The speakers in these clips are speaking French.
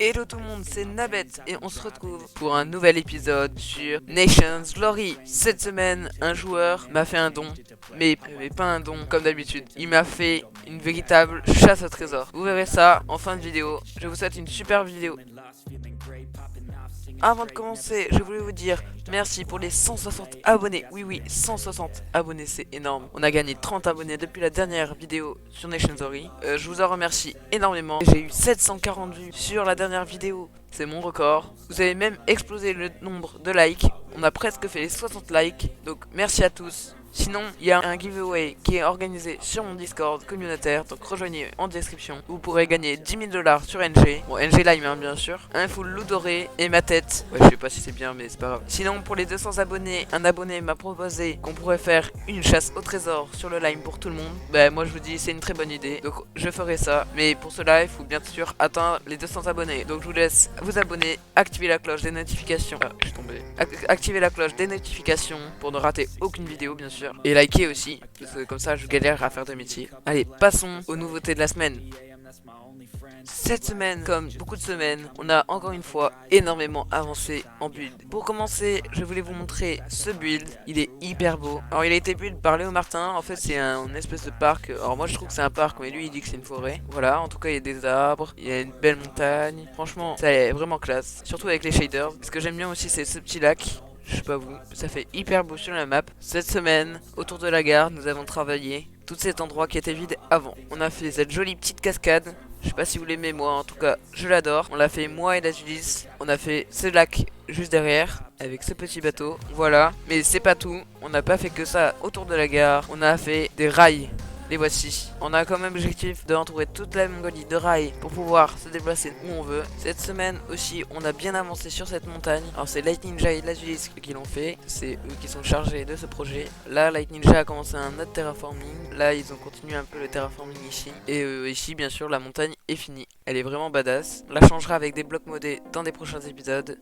Hello tout le monde, c'est Nabet et on se retrouve pour un nouvel épisode sur Nations Glory. Cette semaine, un joueur m'a fait un don, mais pas un don comme d'habitude. Il m'a fait une véritable chasse au trésor. Vous verrez ça en fin de vidéo. Je vous souhaite une super vidéo. Avant de commencer, je voulais vous dire merci pour les 160 abonnés. Oui, 160 abonnés, c'est énorme. On a gagné 30 abonnés depuis la dernière vidéo sur Nations Glory. Je vous en remercie énormément. J'ai eu 740 vues sur la dernière vidéo. C'est mon record. Vous avez même explosé le nombre de likes. On a presque fait les 60 likes. Donc merci à tous. Sinon, il y a un giveaway qui est organisé sur mon Discord communautaire, donc rejoignez en description. Vous pourrez gagner 10 000 $ sur NG. Bon, NG Lime, hein, bien sûr. Un full loup doré et ma tête. Ouais, je sais pas si c'est bien, mais c'est pas grave. Sinon, pour les 200 abonnés, un abonné m'a proposé qu'on pourrait faire une chasse au trésor sur le Lime pour tout le monde. Bah, moi je vous dis, c'est une très bonne idée. Donc, je ferai ça. Mais pour cela, il faut bien sûr atteindre les 200 abonnés. Donc, je vous laisse vous abonner, activer la cloche des notifications. Ah, je suis tombé. Activer la cloche des notifications pour ne rater aucune vidéo, bien sûr. Et liker aussi, parce que comme ça je galère à faire de métier. Allez, passons aux nouveautés de la semaine. Cette semaine, comme beaucoup de semaines, on a encore une fois énormément avancé en build. Pour commencer, je voulais vous montrer ce build. Il est hyper beau. Alors il a été build par Léo Martin. En fait c'est un espèce de parc. Alors moi je trouve que c'est un parc, mais lui il dit que c'est une forêt. Voilà, en tout cas il y a des arbres, il y a une belle montagne. Franchement ça est vraiment classe. Surtout avec les shaders. Ce que j'aime bien aussi c'est ce petit lac. Je sais pas vous, ça fait hyper beau sur la map. Cette semaine, autour de la gare, nous avons travaillé tout cet endroit qui était vide avant. On a fait cette jolie petite cascade. Je sais pas si vous l'aimez, moi en tout cas je l'adore. On l'a fait moi et la Julice. On a fait ce lac juste derrière avec ce petit bateau. Voilà, mais c'est pas tout. On n'a pas fait que ça autour de la gare. On a fait des rails. Les voici. On a comme objectif d'entourer toute la Mongolie de rails pour pouvoir se déplacer où on veut. Cette semaine aussi, on a bien avancé sur cette montagne. Alors c'est Light Ninja et Lazulis qui l'ont fait. C'est eux qui sont chargés de ce projet. Là, Light Ninja a commencé un autre terraforming. Là, ils ont continué un peu le terraforming ici. Et ici, bien sûr, la montagne est finie. Elle est vraiment badass. On la changera avec des blocs modés dans des prochains épisodes.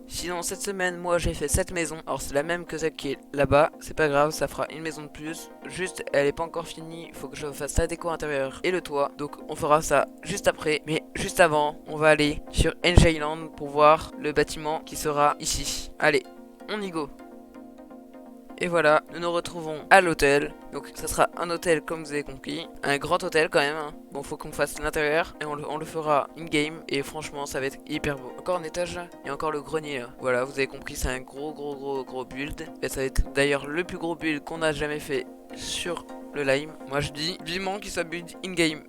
Sinon cette semaine moi j'ai fait cette maison. Alors c'est la même que celle qui est là-bas. C'est pas grave, ça fera une maison de plus. Juste elle est pas encore finie. Il faut que je fasse la déco intérieure et le toit. Donc on fera ça juste après. Mais juste avant on va aller sur NG Island pour voir le bâtiment qui sera ici. Allez, on y go. Et voilà, nous nous retrouvons à l'hôtel. Donc ça sera un hôtel comme vous avez compris. Un grand hôtel quand même, hein. Bon, faut qu'on fasse l'intérieur et on le fera in-game. Et franchement ça va être hyper beau. Encore un étage là et encore le grenier là. Voilà, vous avez compris, c'est un gros build. Et ça va être d'ailleurs le plus gros build qu'on a jamais fait sur le Lime. Moi je dis vivement qu'il soit build in-game.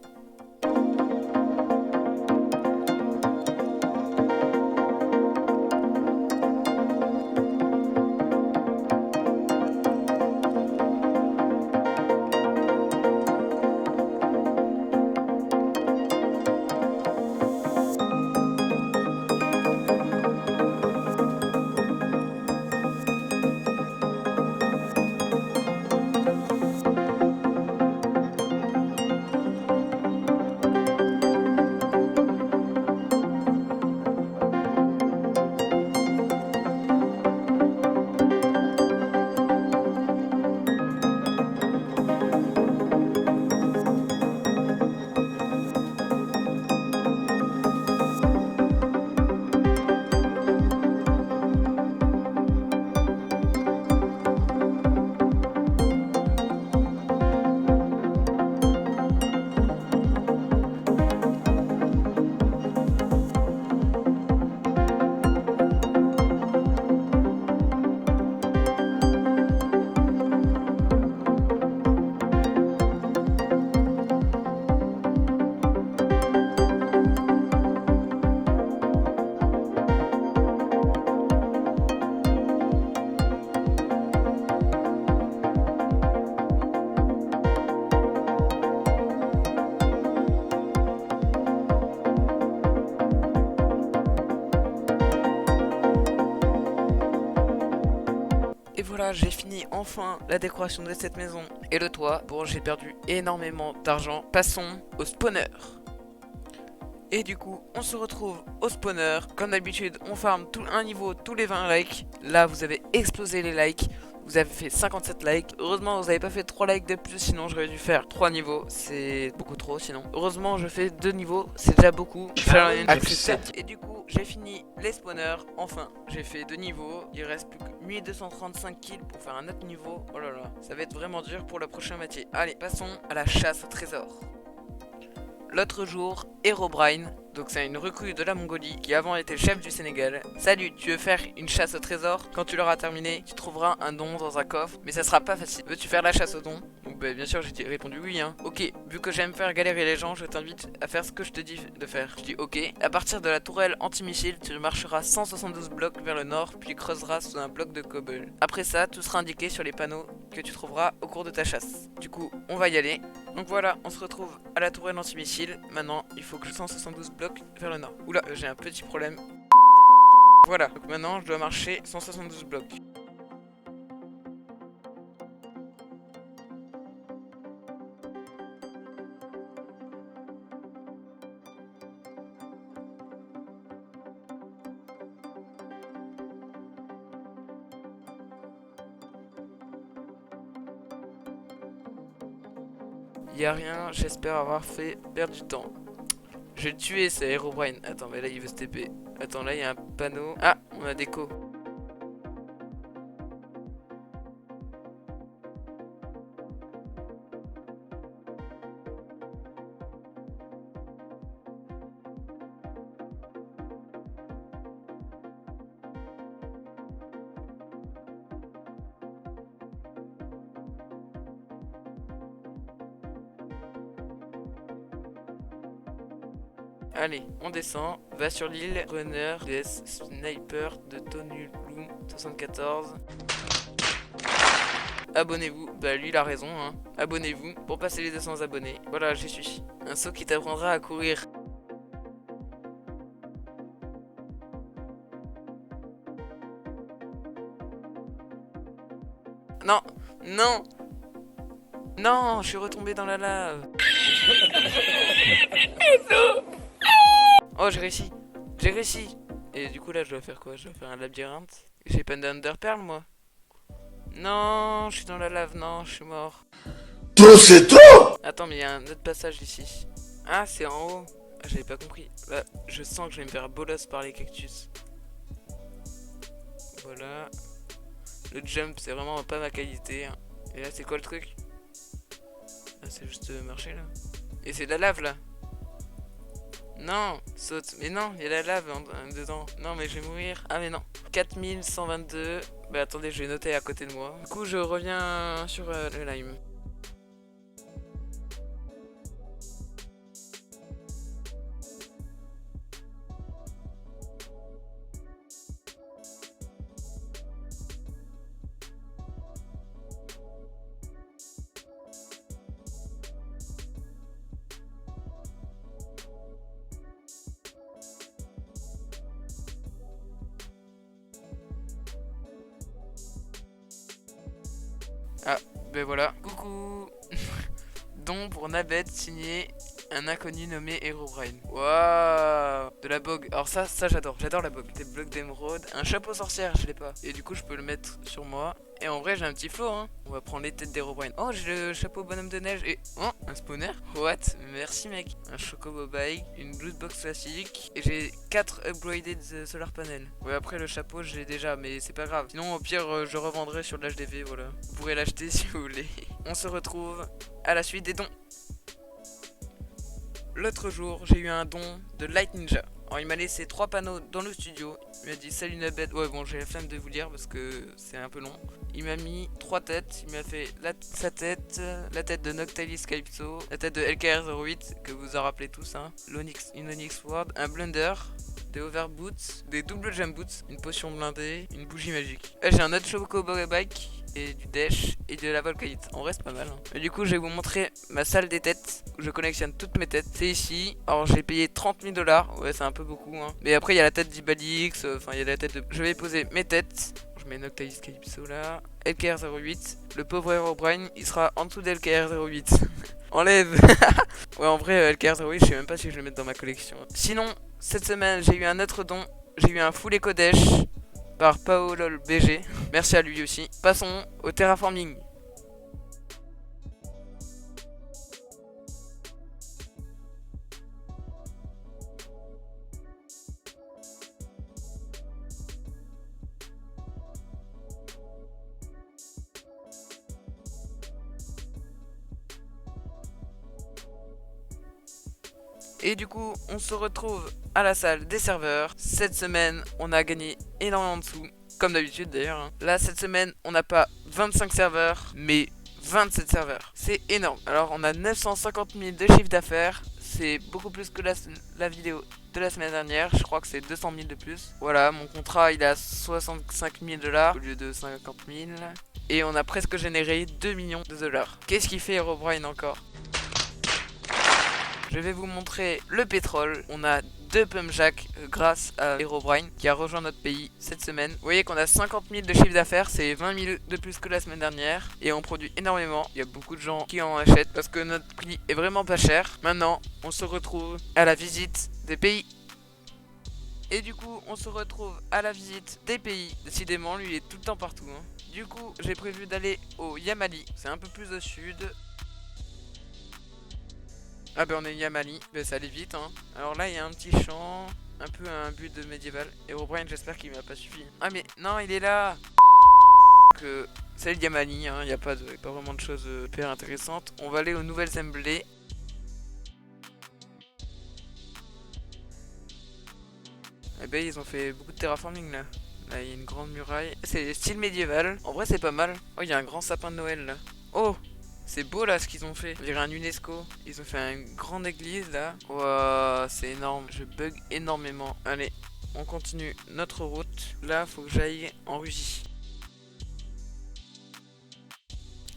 Et voilà, j'ai fini enfin la décoration de cette maison et le toit. Bon, j'ai perdu énormément d'argent. Passons au spawner. Et du coup, on se retrouve au spawner. Comme d'habitude, on farm tout un niveau tous les 20 likes. Là, vous avez explosé les likes. Vous avez fait 57 likes. Heureusement, vous avez pas fait 3 likes de plus, sinon j'aurais dû faire 3 niveaux. C'est beaucoup trop sinon. Heureusement, je fais 2 niveaux, c'est déjà beaucoup. Challenge accepted. Et du coup, j'ai fini les spawners. Enfin, j'ai fait 2 niveaux. Il reste plus que 1235 kills pour faire un autre niveau. Oh là là, ça va être vraiment dur pour le prochain métier. Allez, passons à la chasse au trésor. L'autre jour, Herobrine, donc c'est une recrue de la Mongolie qui avant était le chef du Sénégal. Salut, tu veux faire une chasse au trésor? Quand tu l'auras terminé, tu trouveras un don dans un coffre, mais ça sera pas facile. Veux-tu faire la chasse au don? Donc bien sûr j'ai répondu oui hein. Ok, vu que j'aime faire galérer les gens, je t'invite à faire ce que je te dis de faire. Je dis ok. À partir de la tourelle anti-missile, tu marcheras 172 blocs vers le nord, puis creuseras sous un bloc de cobble. Après ça, tout sera indiqué sur les panneaux que tu trouveras au cours de ta chasse. Du coup, on va y aller. Donc voilà, on se retrouve à la tourelle anti-missile. Maintenant, il faut que je 172 blocs vers le nord. Oula, j'ai un petit problème. Voilà, donc maintenant, je dois marcher 172 blocs. Y a rien, j'espère avoir fait perdre du temps. Je vais le tuer, c'est Herobrine. Attends, mais là il veut se TP. Attends, là il y a un panneau. Ah, on a déco. Allez, on descend. Va sur l'île Runner DS Sniper de Tonulum 74. Abonnez-vous. Bah lui il a raison hein. Abonnez-vous pour passer les 200 abonnés. Voilà, j'y suis. Un saut qui t'apprendra à courir. Non, non, non, je suis retombé dans la lave. Oh, j'ai réussi. J'ai réussi. Et du coup, là, je dois faire quoi? Je dois faire un labyrinthe. J'ai pas d'Underpearl, moi. Non, je suis dans la lave. Non, je suis mort. Trop c'est trop. Attends, mais il y a un autre passage ici. Ah, c'est en haut. Ah, j'avais pas compris. Bah, je sens que je vais me faire bolos par les cactus. Voilà. Le jump, c'est vraiment pas ma qualité. Hein. Et là, c'est quoi le truc? Ah, c'est juste marcher, là. Et c'est de la lave, là. Non, saute. Mais non, il y a la lave dedans. Non, mais je vais mourir. Ah, mais non. 4122. Bah, attendez, je vais noter à côté de moi. Du coup, je reviens sur le lime. Ah, ben voilà. Coucou. Don pour Nabet signé un inconnu nommé Herobrine. Waouh. De la bog. Alors ça j'adore. J'adore la bog. Des blocs d'émeraude. Un chapeau sorcière, je l'ai pas. Et du coup, je peux le mettre sur moi. Et en vrai, j'ai un petit flow, hein. On va prendre les têtes d'Herobrine. Oh, j'ai le chapeau bonhomme de neige. Et oh, un spawner. What? Merci, mec. Un chocobo bike. Une loot box classique. Et j'ai 4 upgraded solar panel. Ouais, après, le chapeau, je l'ai déjà. Mais c'est pas grave. Sinon, au pire, je revendrai sur l'HDV. Voilà. Vous pourrez l'acheter si vous voulez. On se retrouve à la suite des dons. L'autre jour, j'ai eu un don de Light Ninja. Alors, il m'a laissé 3 panneaux dans le studio. Il m'a dit salut Nabet. Ouais, bon, j'ai la flemme de vous lire parce que c'est un peu long. Il m'a mis 3 têtes. Il m'a fait sa tête, la tête de Noctalis Calypso, la tête de LKR08, que vous en rappelez tous, hein. Une Onyx Ward, un Blunder, des overboots, des double jump boots, une potion blindée, une bougie magique. J'ai un autre chocobo bike. Et du dash et de la volcanite. On reste pas mal. Hein. Et du coup, je vais vous montrer ma salle des têtes où je collectionne toutes mes têtes. C'est ici. Alors, j'ai payé 30 000 $. Ouais, c'est un peu beaucoup. Hein. Mais après, il y a la tête d'Ibalix. Enfin, il y a la tête de. Je vais poser mes têtes. Je mets Noctalis Calypso là. LKR08. Le pauvre Herobrine, il sera en dessous d'LKR08. Enlève. Ouais, en vrai, LKR08, je sais même pas si je vais le mettre dans ma collection. Sinon, cette semaine, j'ai eu un autre don. J'ai eu un full éco dash. par Paolol BG. Merci à lui aussi. Passons au terraforming. Et du coup, on se retrouve à la salle des serveurs. Cette semaine, on a gagné énormément de sous, comme d'habitude d'ailleurs. Hein. Là, cette semaine, on n'a pas 25 serveurs, mais 27 serveurs. C'est énorme. Alors, on a 950 000 de chiffre d'affaires. C'est beaucoup plus que la vidéo de la semaine dernière. Je crois que c'est 200 000 de plus. Voilà, mon contrat, il est à 65 000 $ au lieu de 50 000. Et on a presque généré 2 millions de dollars. Qu'est-ce qu'il fait Herobrine encore? Je vais vous montrer le pétrole. On a 2 pump jacks grâce à Herobrine qui a rejoint notre pays cette semaine. Vous voyez qu'on a 50 000 de chiffre d'affaires, c'est 20 000 de plus que la semaine dernière. Et on produit énormément. Il y a beaucoup de gens qui en achètent parce que notre prix est vraiment pas cher. Maintenant, on se retrouve à la visite des pays. Et du coup, on se retrouve à la visite des pays. Décidément, lui, il est tout le temps partout. Hein. Du coup, j'ai prévu d'aller au Yamali. C'est un peu plus au sud. Ah ben on est Yamali, ben ça allait vite hein. Alors là il y a un petit champ, un peu un but de médiéval. Herobrine j'espère qu'il m'a pas suffi. Ah mais non il est là. Que c'est le Yamali, hein. Il n'y a pas vraiment de choses hyper intéressantes. On va aller aux nouvelles emblées. Eh ben ils ont fait beaucoup de terraforming là. Là il y a une grande muraille. C'est style médiéval. En vrai c'est pas mal. Oh il y a un grand sapin de Noël là. Oh c'est beau là ce qu'ils ont fait. On dirait un UNESCO. Ils ont fait une grande église là. Wow, c'est énorme. Je bug énormément. Allez, on continue notre route. Là, faut que j'aille en Russie.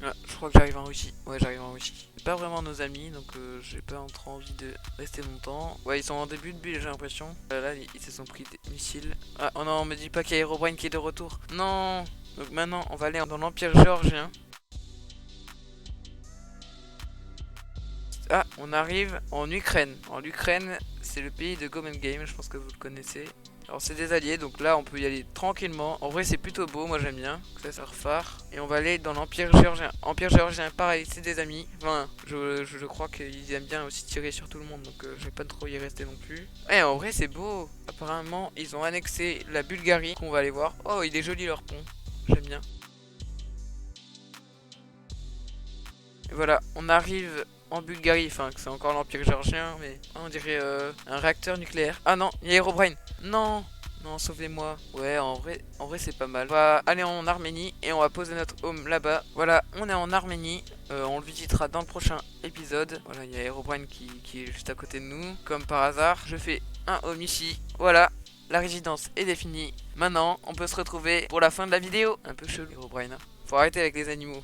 Ah, je crois que j'arrive en Russie. Ouais, j'arrive en Russie. C'est pas vraiment nos amis, donc j'ai pas trop envie de rester longtemps. Ouais, ils sont en début de bulle, j'ai l'impression. Là, ils se sont pris des missiles. Ah, oh non, on me dit pas qu'il y a Herobrine qui est de retour. Non. Donc maintenant, on va aller dans l'Empire géorgien. Ah, on arrive en Ukraine. En Ukraine, c'est le pays de Gomen Game, je pense que vous le connaissez. Alors c'est des alliés, donc là on peut y aller tranquillement. En vrai c'est plutôt beau, moi j'aime bien. Ça phare. Et on va aller dans l'Empire géorgien. Empire géorgien, pareil, c'est des amis. Enfin, je crois qu'ils aiment bien aussi tirer sur tout le monde, donc je vais pas trop y rester non plus. Et en vrai c'est beau. Apparemment, ils ont annexé la Bulgarie, qu'on va aller voir. Oh, il est joli leur pont. J'aime bien. Et voilà, on arrive en Bulgarie, enfin c'est encore l'Empire géorgien, mais on dirait un réacteur nucléaire. Ah non, il y a Herobrine. Non, non, sauvez-moi. Ouais, en vrai c'est pas mal. On va aller en Arménie et on va poser notre home là-bas. Voilà, on est en Arménie. On le visitera dans le prochain épisode. Voilà, il y a Herobrine qui est juste à côté de nous. Comme par hasard, je fais un home ici. Voilà, la résidence est définie. Maintenant, on peut se retrouver pour la fin de la vidéo. Un peu chelou, Herobrine. Faut arrêter avec les animaux.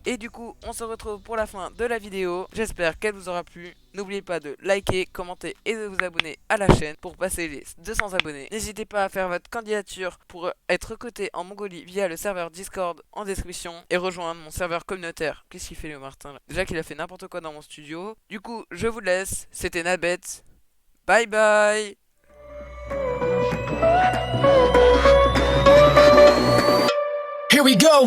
Et du coup, on se retrouve pour la fin de la vidéo. J'espère qu'elle vous aura plu. N'oubliez pas de liker, commenter et de vous abonner à la chaîne pour passer les 200 abonnés. N'hésitez pas à faire votre candidature pour être recruté en Mongolie via le serveur Discord en description et rejoindre mon serveur communautaire. Qu'est-ce qu'il fait le Martin là? Déjà qu'il a fait n'importe quoi dans mon studio. Du coup, je vous laisse. C'était Nabet. Bye bye. Here we go.